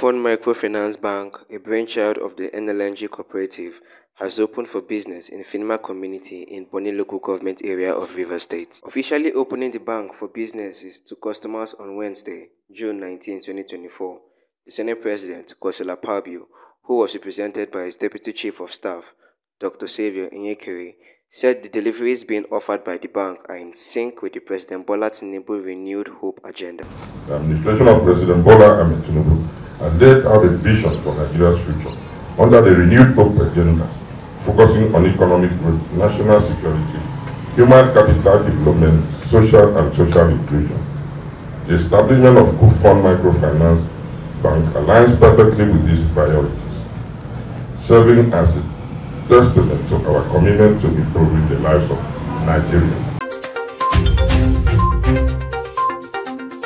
Coopfund Microfinance Bank, a brainchild of the NLNG Cooperative, has opened for business in Finima community in Bonny local government area of Rivers State. Officially opening the bank for businesses to customers on Wednesday, June 19, 2024, the Senate President, Kosela Pabio, who was represented by his Deputy Chief of Staff, Dr. Xavier Inyekere, said the deliveries being offered by the bank are in sync with the President Bola Tinubu renewed hope agenda. The administration of President Bola Tinubu has laid out a vision for Nigeria's future under the renewed hope agenda, focusing on economic growth, national security, human capital development, social and social inclusion. The establishment of Coopfund Microfinance Bank aligns perfectly with these priorities, serving as a testament to our commitment to improving the lives of Nigerians.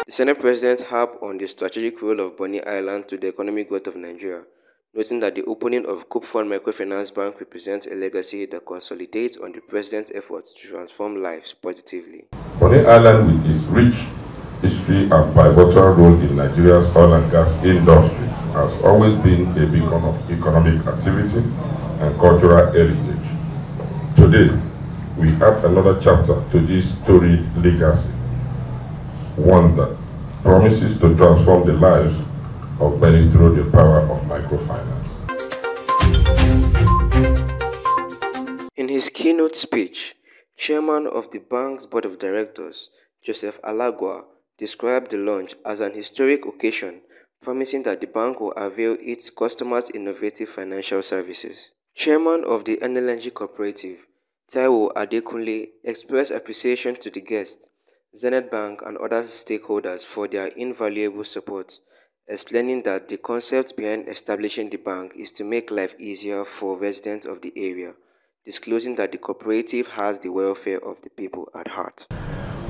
The Senate President harped on the strategic role of Bonny Island to the economic growth of Nigeria, noting that the opening of Coopfund Microfinance Bank represents a legacy that consolidates on the President's efforts to transform lives positively. Bonny Island, with its rich history and pivotal role in Nigeria's oil and gas industry, has always been a beacon of economic activity and cultural heritage. Today, we add another chapter to this storied legacy, one that promises to transform the lives of many through the power of microfinance. In his keynote speech, Chairman of the bank's Board of Directors, Joseph Alagua, described the launch as an historic occasion, promising that the bank will avail its customers innovative financial services. Chairman of the NLNG Cooperative, Taiwo Adekunle, expressed appreciation to the guests, Zenith Bank and other stakeholders for their invaluable support, explaining that the concept behind establishing the bank is to make life easier for residents of the area, disclosing that the cooperative has the welfare of the people at heart.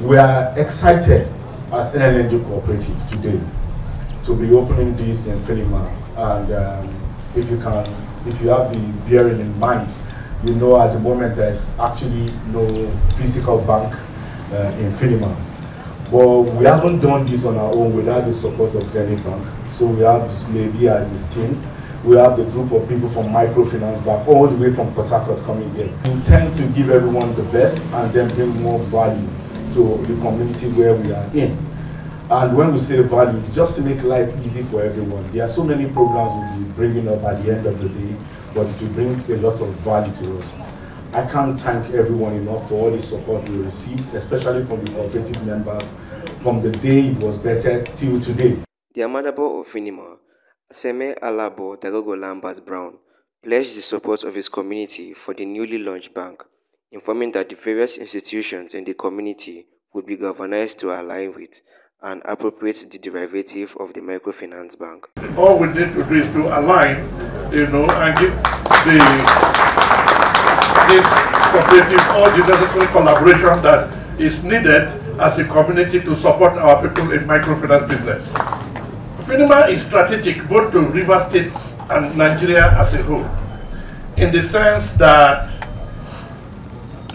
We are excited as NLNG Cooperative today to be opening this in Finima, and if you have the bearing in mind, you know at the moment there's actually no physical bank in Finima. But we haven't done this on our own without the support of Zenith Bank. So we have Lady and his team. We have the group of people from Microfinance Bank, all the way from Port Harcourt coming here. We intend to give everyone the best and then bring more value to the community where we are in. And when we say value, just to make life easy for everyone. There are so many programs we'll be bringing up at the end of the day, but to bring a lot of value to us. I can't thank everyone enough for all the support we received, especially from the cooperative members, from the day it was better till today. The Amadabo of Finima, Aseme Alabo Dagogo Lambert Brown, pledged the support of his community for the newly launched bank, informing that the various institutions in the community would be galvanized to align with and appropriate the derivative of the microfinance bank. All we need to do is to align, and give this cooperative all the necessary collaboration that is needed as a community to support our people in microfinance business. Finima is strategic both to Rivers State and Nigeria as a whole, in the sense that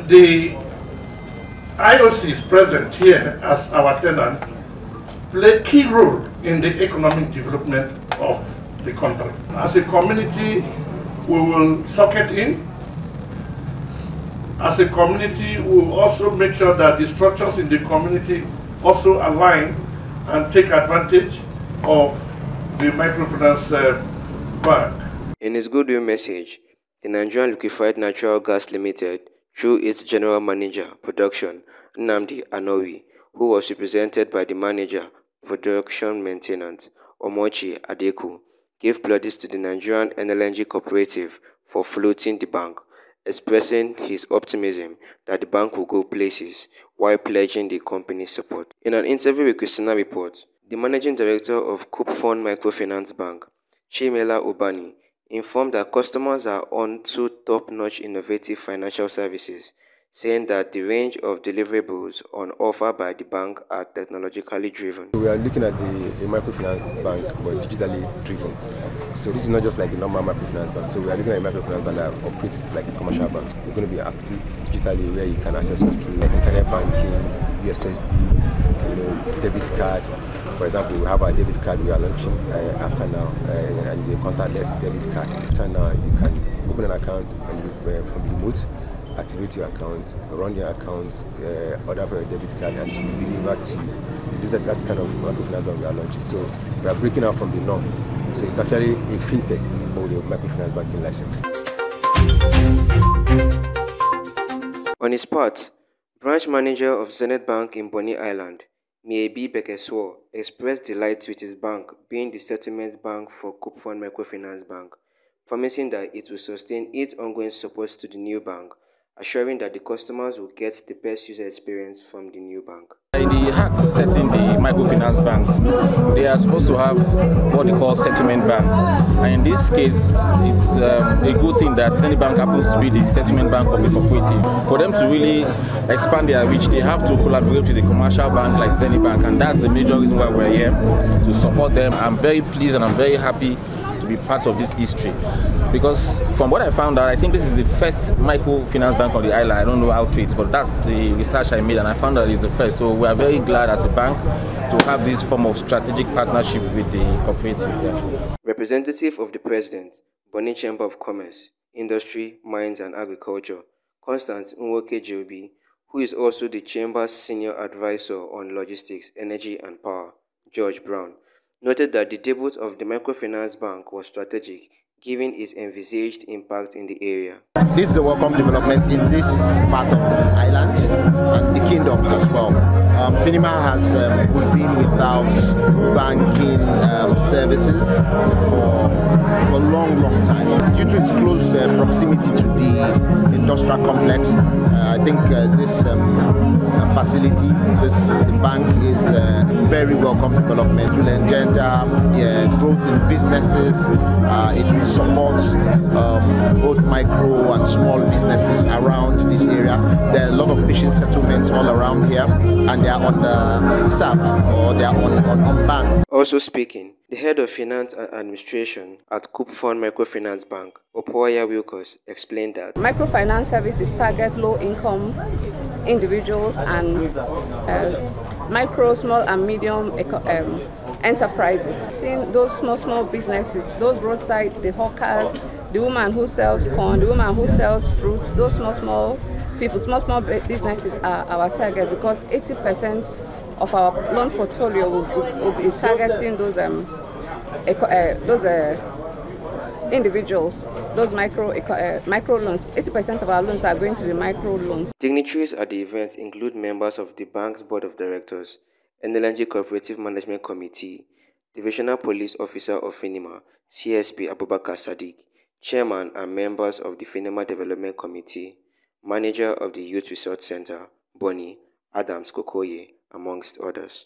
the IOCs present here as our tenant play a key role in the economic development of the country. As a community, we will socket in. As a community, we will also make sure that the structures in the community also align and take advantage of the microfinance bank. In his goodwill message, the Nigerian Liquefied Natural Gas Limited, through its General Manager, Production, Nnamdi Anowi, who was represented by the Manager, Production Maintenance, Omochi Adeku, gave plaudits to the Nigerian NLNG Cooperative for floating the bank, expressing his optimism that the bank will go places while pledging the company's support. In an interview with Christina Report, the Managing Director of Coopfund Microfinance Bank, Chimela Obani, informed that customers are on to top-notch innovative financial services, saying that the range of deliverables on offer by the bank are technologically driven. We are looking at a microfinance bank, but digitally driven. So this is not just like a normal microfinance bank. So we are looking at a microfinance bank that operates like a commercial bank. We're going to be active digitally, where you can access us through internet banking, USSD, debit card. For example, we have our debit card we are launching after now, and it's a contactless debit card. After now, you can open an account and from the remote, activate your account, run your account, order for your debit card, and it will be delivered to you. That's kind of microfinance bank we are launching. So we are breaking out from the norm. So it's actually a fintech or a microfinance banking license. On his part, branch manager of Zenith Bank in Bonny Island, Miebi Bekeswo, expressed delight with his bank being the settlement bank for Coopfund Microfinance Bank, promising that it will sustain its ongoing support to the new bank, assuring that the customers will get the best user experience from the new bank. In the act setting the microfinance banks, they are supposed to have what they call settlement banks. And in this case, it's a good thing that Zenith Bank happens to be the settlement bank of the cooperative. For them to really expand their reach, they have to collaborate with a commercial bank like Zenith Bank, and that's the major reason why we're here, to support them. I'm very pleased and I'm very happy to be part of this history, because from what I found out, I think this is the first microfinance bank on the island. I don't know how to it, but that's the research I made, and I found that it's the first. So we are very glad as a bank to have this form of strategic partnership with the cooperative. Yeah. Representative of the President, Bonny Chamber of Commerce, Industry, Mines and Agriculture, Constance Nwoke Jobi, who is also the Chamber's Senior Advisor on Logistics, Energy and Power, George Brown, noted that the debut of the microfinance bank was strategic, given its envisaged impact in the area. This is a welcome development in this part of the island and the kingdom as well. Finima has been without banking services for a long time. Due to its close proximity to the industrial complex, I think this facility, the bank is a very welcome development. It will engender growth in businesses. It will support both micro and small businesses around this area. There are a lot of fishing settlements all around here, and they are underserved or they are unbanked. Also speaking, the head of finance and administration at Coopfund Microfinance Bank, Opoya Wilkos, explained that microfinance services target low-income individuals and micro, small and medium enterprises. Seeing those small businesses, those roadside, the hawkers, the woman who sells corn, the woman who sells fruits, those small people, small businesses are our target, because 80% of our loan portfolio will be targeting those individuals, those micro loans. 80% of our loans are going to be micro loans. Dignitaries at the event include members of the bank's board of directors, NLNG Cooperative Management Committee, Divisional Police Officer of Finima, CSP Abubakar Sadiq, Chairman and members of the Finima Development Committee, Manager of the Youth Resource Center, Bonny, Adams Kokoye, amongst others.